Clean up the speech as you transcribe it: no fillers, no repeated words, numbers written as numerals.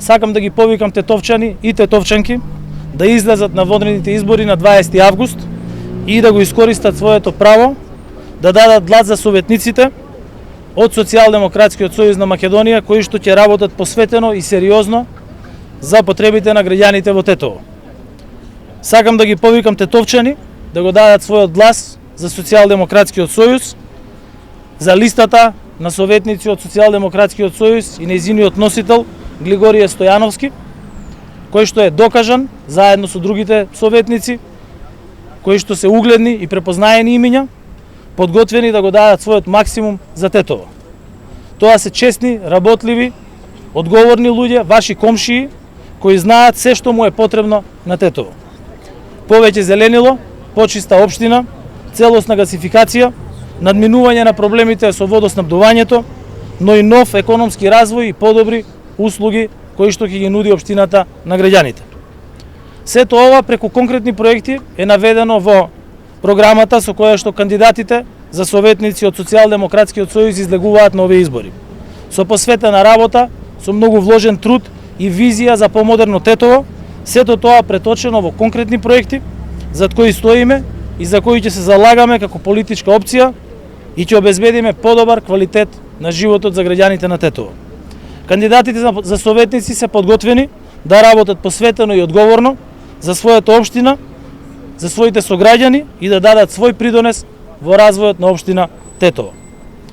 сакам да ги повикам тетовчани и тетовчанки да излезат на водрените избори на 20 август и да го искористат своето право да дадат глас за советниците од Социјалдемократскиот сојуз на Македонија, кои што ќе работат посветено и сериозно за потребите на граѓаните во Тетово. Сакам да ги повикам тетовчани да го дадат својот глас за Социјалдемократскиот сојуз, за листата на советници од Социјалдемократскиот сојуз и нејзиниот носител Глигорije Стојановски, кој што е докажан заедно со другите советници, кои што се угледни и препознаени имиња, подготвени да го дадат својот максимум за Тетово. Тоа се честни, работливи, одговорни луѓе, ваши комшии, кои знаат се што му е потребно на Тетово. Повеќе зеленило, почиста општина, целосна гасификација, надминување на проблемите со водоснабдувањето, но и нов економски развој и подобри услуги кои што ќе ги нуди општината на граѓаните. Сето ова преку конкретни проекти е наведено во програмата со која што кандидатите за советници од Социјалдемократскиот сојуз излегуваат на овие избори. Со посветена работа, со многу вложен труд и визија за помодерно Тетово, сето тоа преточено во конкретни проекти зад кои стоиме и за кои ќе се залагаме како политичка опција и ќе обезбедиме подобар квалитет на животот за граѓаните на Тетово. Кандидатите за советници се подготвени да работат посветено и одговорно за својата општина, за своите сограѓани и да дадат свој придонес во развојот на општина Тетово.